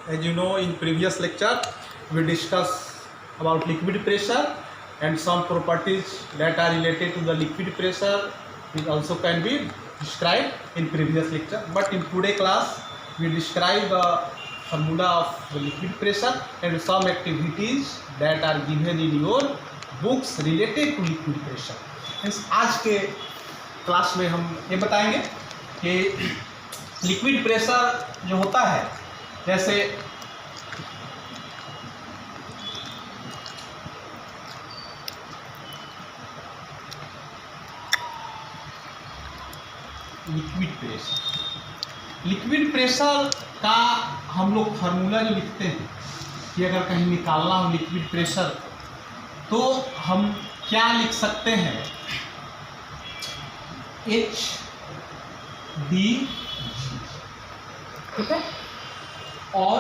As you know, in previous lecture, we discussed about liquid pressure and some properties that are related to the liquid pressure which also can be described in previous lecture. But in today class, we describe the formula of the liquid pressure and some activities that are given in your books related to liquid pressure. आज के class में हम ये बताएंगे कि liquid pressure जो होता है, जैसे लिक्विड प्रेशर का हम लोग फार्मूला जो लिखते हैं कि अगर कहीं निकालना हो लिक्विड प्रेशर तो हम क्या लिख सकते हैं, एच डी, ठीक है, और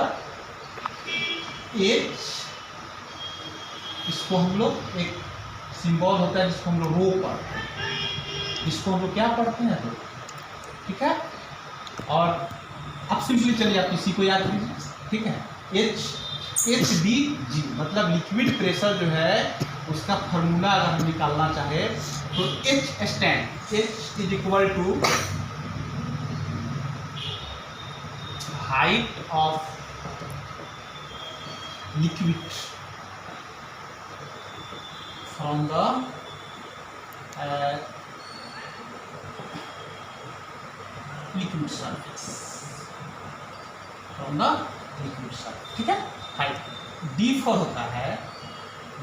एच, इसको हम लोग एक सिंबल होता है जिसको हम लोग रो पढ़ते हैं, इसको हम लोग क्या पढ़ते हैं, रो, ठीक है। और अब सिंपली चलिए आप इसी को याद कीजिए, ठीक है। एच डी जी मतलब लिक्विड प्रेशर जो है उसका फॉर्मूला अगर हम निकालना चाहे तो H stand, H is equal to height of liquid from the liquid surface, from the liquid surface, ठीक है। हाइट डी फॉर होता है,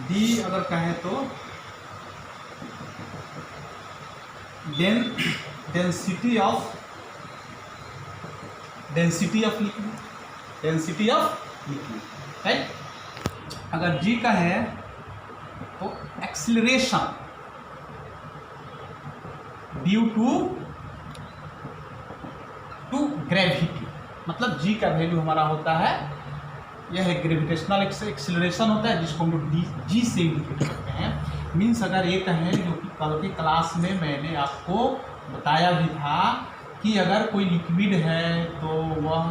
डी अगर कहें तो density of liquid, density of liquid, right. अगर जी का है तो एक्सीलरेशन ड्यू टू ग्रेविटी, मतलब जी का वैल्यू हमारा होता है, यह है ग्रेविटेशनल एक्सीलरेशन होता है जिसको हम लोग जी से इंडिकेट करते हैं। मीन्स अगर ये कहें जो कि कल के क्लास में मैंने आपको बताया भी था कि अगर कोई लिक्विड है तो वह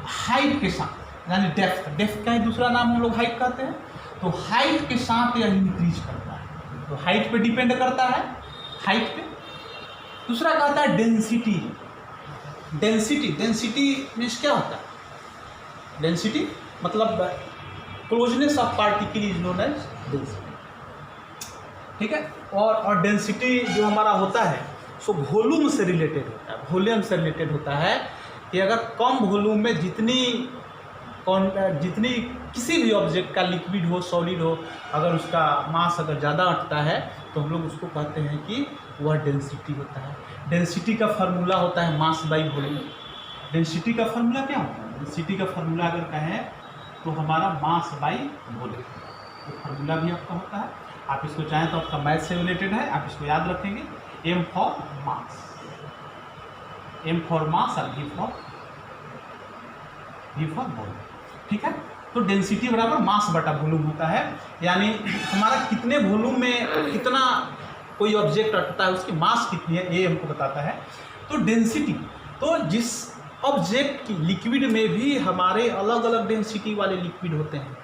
हाइट के साथ, यानी डेप्थ का ही दूसरा नाम हम लोग हाइट कहते हैं, तो हाइट के साथ यह इंक्रीज करता है, तो हाइट पे डिपेंड करता है, हाइट पे। दूसरा कहता है डेंसिटी, डेंसिटी मीन्स क्या होता है, डेंसिटी मतलब closeness of particle is known as density, ठीक है। और डेंसिटी जो हमारा होता है सो वॉल्यूम से रिलेटेड होता है, वॉल्यूम से रिलेटेड होता है कि अगर कम वॉल्यूम में जितनी किसी भी ऑब्जेक्ट का लिक्विड हो सॉलिड हो, अगर उसका मास अगर ज़्यादा अटता है तो हम लोग उसको कहते हैं कि वह डेंसिटी होता है। डेंसिटी का फार्मूला होता है मास बाई वॉल्यूम। डेंसिटी का फार्मूला क्या होता है, डेंसिटी का फार्मूला अगर कहें तो हमारा मास बाई वॉल्यूम, तो फार्मूला भी आपका होता है। आप इसको चाहें तो आपका मैथ से रिलेटेड है, आप इसको याद रखेंगे, M for mass, M for mass और वी फॉर वॉल्यूम, ठीक है। तो डेंसिटी बराबर मास बटा वॉल्यूम होता है, यानी हमारा कितने वॉल्यूम में कितना कोई ऑब्जेक्ट अटता है, उसकी मास कितनी है ये हमको बताता है। तो डेंसिटी, तो जिस ऑब्जेक्ट की लिक्विड में भी हमारे अलग अलग डेंसिटी वाले लिक्विड होते हैं,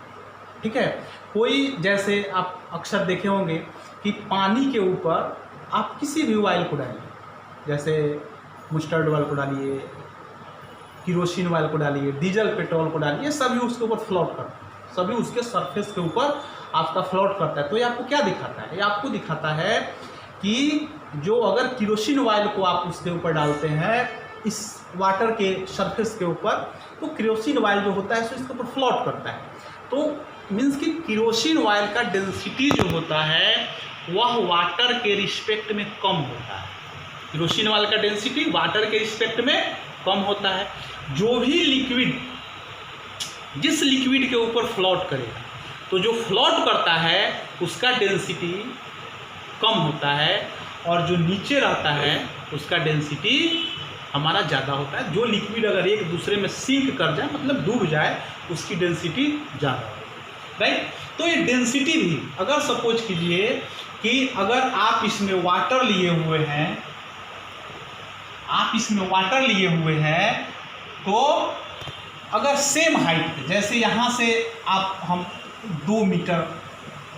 ठीक है। कोई जैसे आप अक्सर देखे होंगे कि पानी के ऊपर आप किसी भी ऑयल को डालिए, जैसे मस्टर्ड ऑयल को डालिए, किरोसिन ऑयल को डालिए, डीजल पेट्रोल को डालिए, सभी उसके ऊपर फ्लोट करते हैं, सभी उसके सरफेस के ऊपर आपका फ्लोट करता है। तो ये आपको क्या दिखाता है, ये आपको दिखाता है कि जो अगर किरोसिन ऑयल को आप उसके ऊपर डालते हैं इस वाटर के सरफेस के ऊपर, तो किरोसिन ऑयल जो होता है सो इसके ऊपर फ्लोट करता है। तो मीन्स कि किरोसिन ऑयल का डेंसिटी जो होता है वह वाटर के रिस्पेक्ट में कम होता है, किरोसिन ऑयल का डेंसिटी वाटर के रिस्पेक्ट में कम होता है। जो भी लिक्विड जिस लिक्विड के ऊपर फ्लोट करेगा, तो जो फ्लोट करता है उसका डेंसिटी कम होता है, और जो नीचे रहता है उसका डेंसिटी हमारा ज़्यादा होता है। जो लिक्विड अगर एक दूसरे में सिंक कर जाए, मतलब डूब जाए, उसकी डेंसिटी ज़्यादा होती है, राइट। तो ये डेंसिटी भी अगर सपोज कीजिए कि अगर आप इसमें वाटर लिए हुए हैं, आप इसमें वाटर लिए हुए हैं, तो अगर सेम हाइट पे, जैसे यहाँ से हम 2 मीटर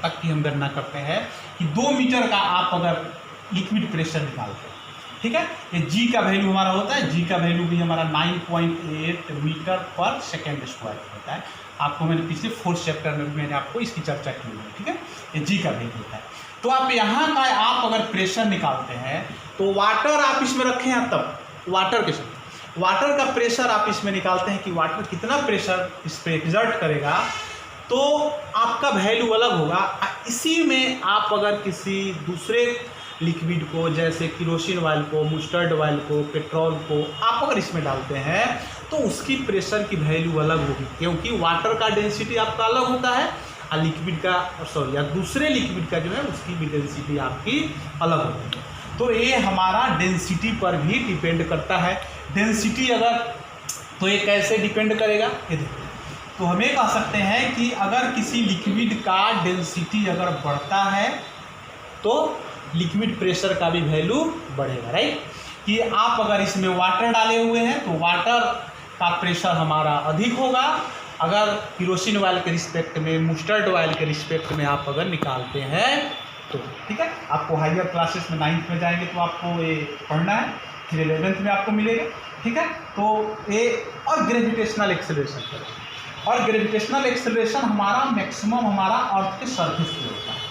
तक की हम गणना करते हैं कि 2 मीटर का आप अगर लिक्विड प्रेशर निकालते हैं, ठीक है, ये जी का वैल्यू हमारा होता है, जी का वैल्यू भी हमारा 9.8 मीटर पर सेकेंड स्क्वायर होता है। आपको मैंने पिछले 4th चैप्टर में मैंने आपको इसकी चर्चा की है, ठीक है, ये जी का वैल्यू होता है। तो आप यहाँ का आप अगर प्रेशर निकालते हैं तो वाटर आप इसमें रखें हैं, तब वाटर का प्रेशर आप इसमें निकालते हैं कि वाटर कितना प्रेशर इस पर एग्जर्ट करेगा, तो आपका वैल्यू अलग होगा। इसी में आप अगर किसी दूसरे लिक्विड को, जैसे किरोसिन ऑयल को, मस्टर्ड ऑयल को, पेट्रोल को आप अगर इसमें डालते हैं तो उसकी प्रेशर की वैल्यू अलग होगी, क्योंकि वाटर का डेंसिटी आपका अलग होता है और लिक्विड का या दूसरे लिक्विड का जो है उसकी भी डेंसिटी आपकी अलग होती है। तो ये हमारा डेंसिटी पर भी डिपेंड करता है। डेंसिटी अगर, तो ये कैसे डिपेंड करेगा, ये देखिए, तो हम ये कह सकते हैं कि अगर किसी लिक्विड का डेंसिटी अगर बढ़ता है तो लिक्विड प्रेशर का भी वैल्यू बढ़ेगा, राइट। कि आप अगर इसमें वाटर डाले हुए हैं तो वाटर का प्रेशर हमारा अधिक होगा, अगर किरोसिन ऑयल के रिस्पेक्ट में, मस्टर्ड ऑयल के रिस्पेक्ट में आप अगर निकालते हैं तो, ठीक है। आपको हायर क्लासेस में 9th में जाएंगे तो आपको ये पढ़ना है, फिर 11th में आपको मिलेगा, ठीक है। तो ये और ग्रेविटेशनल एक्सेलरेशन करें, और ग्रेविटेशनल एक्सेलरेशन हमारा मैक्सिमम हमारा अर्थ के सरफेस पे होता है।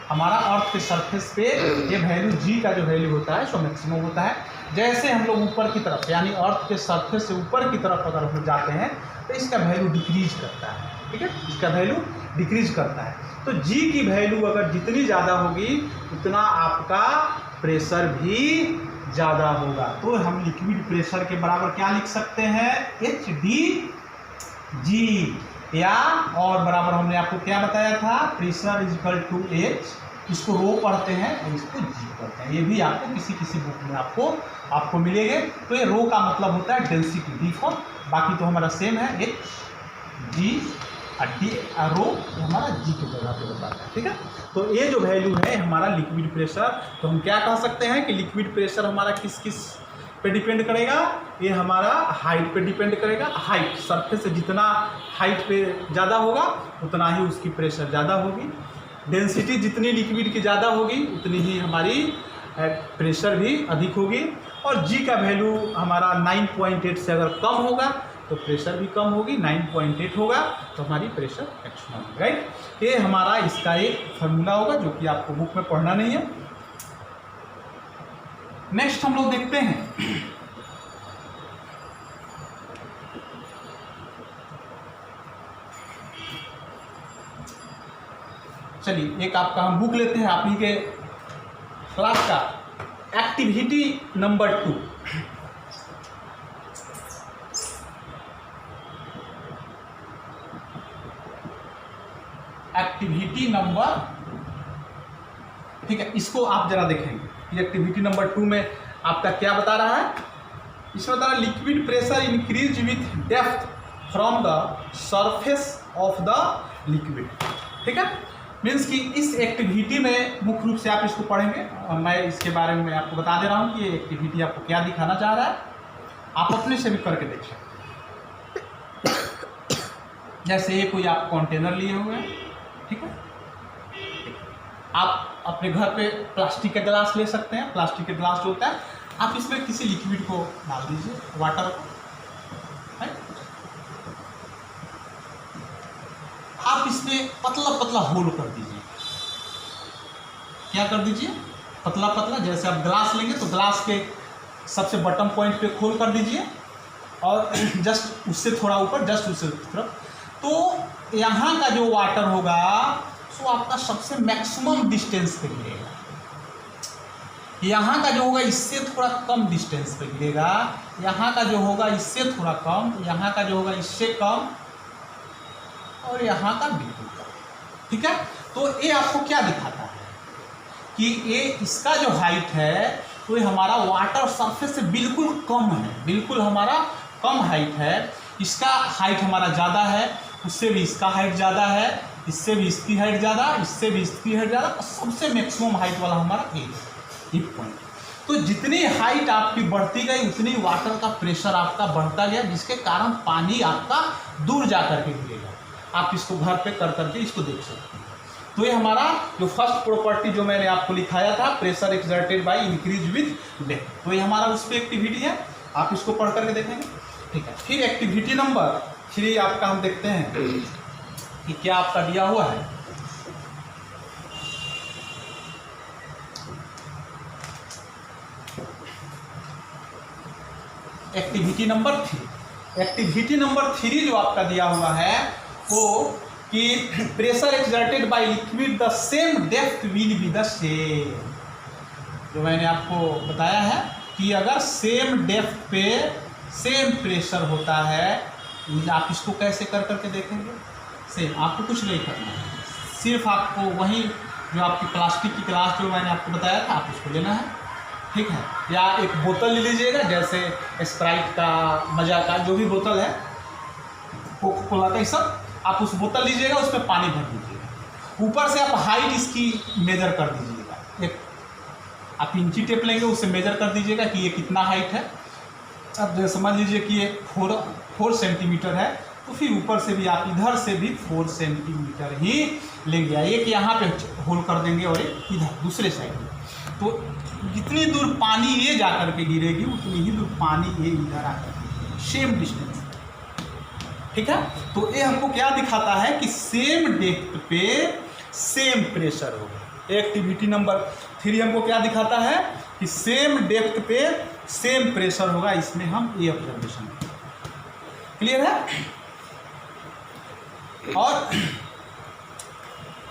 हमारा अर्थ के सरफेस पे ये वैल्यू जी का जो वैल्यू होता है सो मैक्सिमम होता है। जैसे हम लोग ऊपर की तरफ, यानी अर्थ के सरफेस से ऊपर की तरफ अगर हम जाते हैं तो इसका वैल्यू डिक्रीज करता है, ठीक है, इसका वैल्यू डिक्रीज करता है। तो जी की वैल्यू अगर जितनी ज़्यादा होगी उतना आपका प्रेशर भी ज़्यादा होगा। तो हम लिक्विड प्रेशर के बराबर क्या लिख सकते हैं, HDG, या और बराबर हमने आपको क्या बताया था, pressure is equal to H, इसको रो पढ़ते हैं और इसको जी पढ़ते हैं। ये भी आपको किसी बुक में आपको मिलेंगे। तो ये रो का मतलब होता है डेंसिटी, डी फॉर, बाकी तो हमारा सेम है, H G डी रो हमारा जी की जगह पे बताता है, ठीक है। तो ये जो वैल्यू है हमारा लिक्विड प्रेशर, तो हम क्या कह सकते हैं कि लिक्विड प्रेशर हमारा किस पे डिपेंड करेगा, ये हमारा हाइट पे डिपेंड करेगा। हाइट, सरफेस से जितना हाइट पे ज़्यादा होगा उतना ही उसकी प्रेशर ज़्यादा होगी। डेंसिटी जितनी लिक्विड की ज़्यादा होगी उतनी ही हमारी प्रेशर भी अधिक होगी। और जी का वैल्यू हमारा 9.8 से अगर कम होगा तो प्रेशर भी कम होगी, 9.8 होगा तो हमारी प्रेशर मैक्सिमम होगी, राइट। ये हमारा इसका एक फार्मूला होगा जो कि आपको बुक में पढ़ना नहीं है। नेक्स्ट हम लोग देखते हैं चलिए एक आपका हम बुक लेते हैं आप ही के क्लास का, एक्टिविटी नंबर 2। एक्टिविटी नंबर, ठीक है, इसको आप जरा देखेंगे। एक्टिविटी नंबर 2 में आपका क्या बता रहा है, इसमें बता रहा है liquid pressure increase with depth from the surface of the liquid, ठीक है। मीन्स कि इस एक्टिविटी में मुख्य रूप से आप इसको पढ़ेंगे और मैं इसके बारे में आपको बता दे रहा हूँ कि ये एक्टिविटी आपको क्या दिखाना चाह रहा है, आप अपने से भी करके देख सकते। जैसे ये कोई आप कंटेनर लिए हुए हैं, ठीक है, आप अपने घर पे प्लास्टिक का गिलास ले सकते हैं। प्लास्टिक का गिलास जो होता है आप इसमें किसी लिक्विड को डाल दीजिए, वाटर को, है? आप इसमें पतला पतला होल कर दीजिए। क्या कर दीजिए, पतला पतला। जैसे आप ग्लास लेंगे तो ग्लास के सबसे बॉटम पॉइंट पे खोल कर दीजिए और जस्ट उससे थोड़ा ऊपर, जस्ट उससे तरफ, तो यहाँ का जो वाटर होगा सो आपका सबसे मैक्सिमम डिस्टेंस पे गिरेगा। यहाँ का जो होगा इससे थोड़ा कम डिस्टेंस पे गिरेगा, यहाँ का जो होगा इससे थोड़ा कम, यहाँ का जो होगा इससे कम, और यहाँ का बिल्कुल कम, ठीक है। तो ये आपको क्या दिखाता है कि ये इसका जो हाइट है तो ये हमारा वाटर सरफेस से बिल्कुल कम है, बिल्कुल हमारा कम हाइट है। इसका हाइट हमारा ज़्यादा है, उससे भी इसका हाइट ज़्यादा है, इससे भी इसकी हाइट ज़्यादा, इससे भी इसकी हाइट ज़्यादा, सबसे मैक्सिमम हाइट वाला हमारा एक पॉइंट। तो जितनी हाइट आपकी बढ़ती गई उतनी वाटर का प्रेशर आपका बढ़ता गया, जिसके कारण पानी आपका दूर जा करके गिरेगा। आप इसको घर पे कर करके इसको देख सकते हैं। तो ये हमारा जो फर्स्ट प्रॉपर्टी जो मैंने आपको लिखाया था, pressure exerted by increase with depth, तो ये हमारा उस पर एक्टिविटी है, आप इसको पढ़ करके देखेंगे। ठीक है, फिर एक्टिविटी नंबर 3 आपका हम देखते हैं कि क्या आपका दिया हुआ है। एक्टिविटी नंबर 3 जो आपका दिया हुआ है वो कि pressure exerted by liquid the same depth will be the same. जो मैंने आपको बताया है कि अगर सेम डेप्थ पे सेम प्रेशर होता है, आप इसको कैसे कर करके देखेंगे। सेम, आपको कुछ नहीं करना है, सिर्फ आपको वही जो आपकी प्लास्टिक की ग्लास जो मैंने आपको बताया था आप उसको लेना है। ठीक है, या एक बोतल ले लीजिएगा, जैसे स्प्राइट का, मजा का, जो भी बोतल है, कोका कोला का, ये सब आप उस बोतल लीजिएगा, उस पर पानी भर दीजिएगा, ऊपर से आप हाइट इसकी मेजर कर दीजिएगा। एक आप इंची टेप लेंगे, उससे मेजर कर दीजिएगा कि ये कितना हाइट है। अब जो समझ लीजिए कि ये 4 सेंटीमीटर है, तो फिर ऊपर से भी आप इधर से भी 4 सेंटीमीटर ही लेंगे। एक यहाँ पे होल कर देंगे और एक इधर दूसरे साइड में। तो जितनी दूर पानी ये जा करके गिरेगी उतनी ही दूर पानी ये इधर आकर सेम डिस्टेंस। ठीक है, तो ये हमको क्या दिखाता है कि सेम डेप्थ पे सेम प्रेशर होगा। एक्टिविटी नंबर 3 हमको क्या दिखाता है कि सेम डेप्थ पे सेम प्रेशर होगा। इसमें हम ये ऑब्जर्वेशन, क्लियर है। और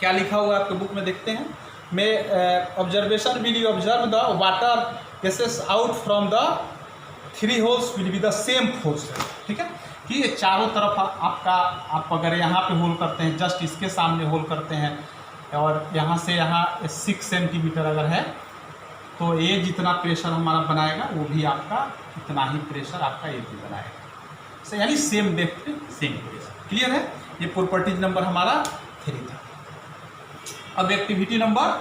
क्या लिखा हुआ आपके बुक में देखते हैं। मैं observation will you observe the water gases out from the 3 holes will be the same force. ठीक है, कि ये चारों तरफ आपका, आप अगर यहाँ पे होल करते हैं, जस्ट इसके सामने होल करते हैं, और यहाँ से यहाँ 6 सेंटीमीटर अगर है, तो ये जितना प्रेशर हमारा बनाएगा वो भी आपका इतना ही प्रेशर आपका ये भी बनाएगा। यानी सेम डेप्थ पे सेम प्रेशर। क्लियर है, ये प्रॉपर्टीज नंबर हमारा 3 था। अब एक्टिविटी नंबर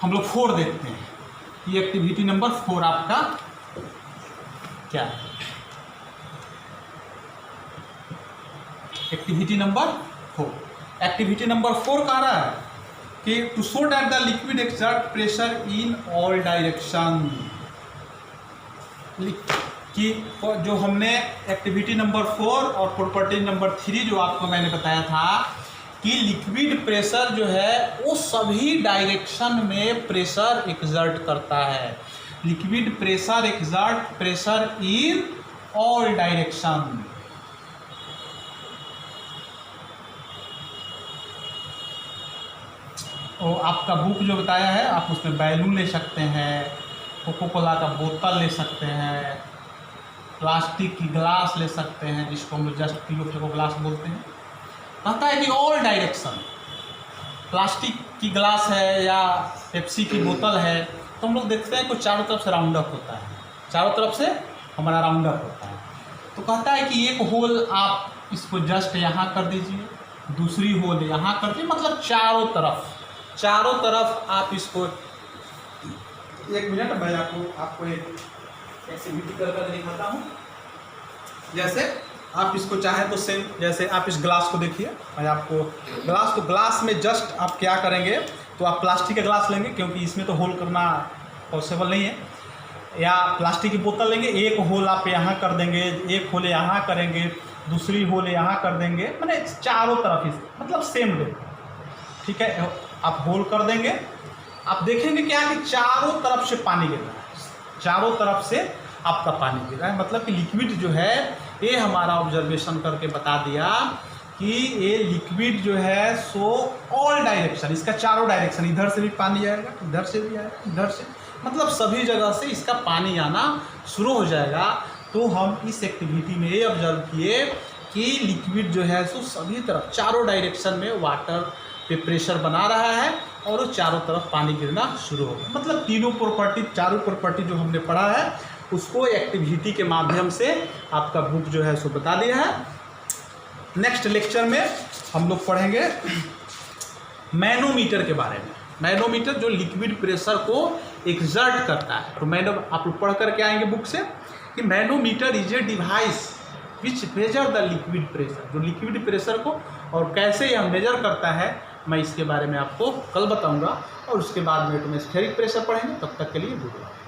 हम लोग 4 देखते हैं। ये एक्टिविटी नंबर 4 आपका क्या है। एक्टिविटी नंबर 4 कह रहा है कि to show that the liquid exert pressure in all direction. कि जो हमने एक्टिविटी नंबर 4 और प्रॉपर्टी नंबर 3 जो आपको मैंने बताया था कि लिक्विड प्रेशर जो है वो सभी डायरेक्शन में प्रेशर एक्सर्ट करता है। Liquid pressure exert pressure in all direction. तो आपका बुक जो बताया है, आप उसमें बैलून ले सकते हैं, कोका कोला का बोतल ले सकते हैं, प्लास्टिक की ग्लास ले सकते हैं, जिसको हम लोग जस्ट पिलो ग्लास बोलते हैं। कहता है कि ऑल डायरेक्शन, प्लास्टिक की ग्लास है या पेप्सी की बोतल है, तो हम लोग देखते हैं कि चारों तरफ से राउंड अप होता है, चारों तरफ से हमारा राउंड अप होता है। तो कहता है कि एक होल आप इसको जस्ट यहाँ कर दीजिए, दूसरी होल यहाँ कर दीजिए, मतलब चारों तरफ आप इसको। एक मिनट, मैं आपको एक एक्टिविटी कर दिखाता हूँ। जैसे आप इसको चाहे तो सेम, जैसे आप इस ग्लास को देखिए, मैं आपको ग्लास में जस्ट आप क्या करेंगे, तो आप प्लास्टिक का ग्लास लेंगे क्योंकि इसमें तो होल करना पॉसिबल नहीं है, या प्लास्टिक की बोतल लेंगे, एक होल आप यहाँ कर देंगे, एक होल यहाँ करेंगे, दूसरी होल यहाँ कर देंगे, मैंने चारों तरफ इस मतलब सेम डे। ठीक है, आप होल कर देंगे, आप देखेंगे क्या कि चारों तरफ से पानी गिर रहा है, चारों तरफ से आपका पानी गिर रहा है। मतलब कि लिक्विड जो है, ये हमारा ऑब्जर्वेशन करके बता दिया कि ये लिक्विड जो है सो ऑल डायरेक्शन, इसका चारों डायरेक्शन, इधर से भी पानी आएगा, इधर से भी आएगा, इधर से, मतलब सभी जगह से इसका पानी आना शुरू हो जाएगा। तो हम इस एक्टिविटी में ये ऑब्जर्व किए कि लिक्विड जो है सो सभी तरफ चारों डायरेक्शन में वाटर पे प्रेशर बना रहा है और वो चारों तरफ पानी गिरना शुरू हो गया। मतलब चारों प्रॉपर्टी जो हमने पढ़ा है उसको एक्टिविटी के माध्यम से आपका बुक जो है सो बता दिया है। नेक्स्ट लेक्चर में हम लोग पढ़ेंगे मैनोमीटर के बारे में। मैनोमीटर जो लिक्विड प्रेशर को एग्जर्ट करता है। तो आप लोग पढ़ करके आएंगे बुक से कि manometer is a device which measure the liquid pressure, जो लिक्विड प्रेशर को और कैसे यह मेजर करता है मैं इसके बारे में आपको कल बताऊंगा। और उसके बाद में एटमॉस्फेरिक प्रेशर पढ़ेंगे। तब तक के लिए गुड बाय।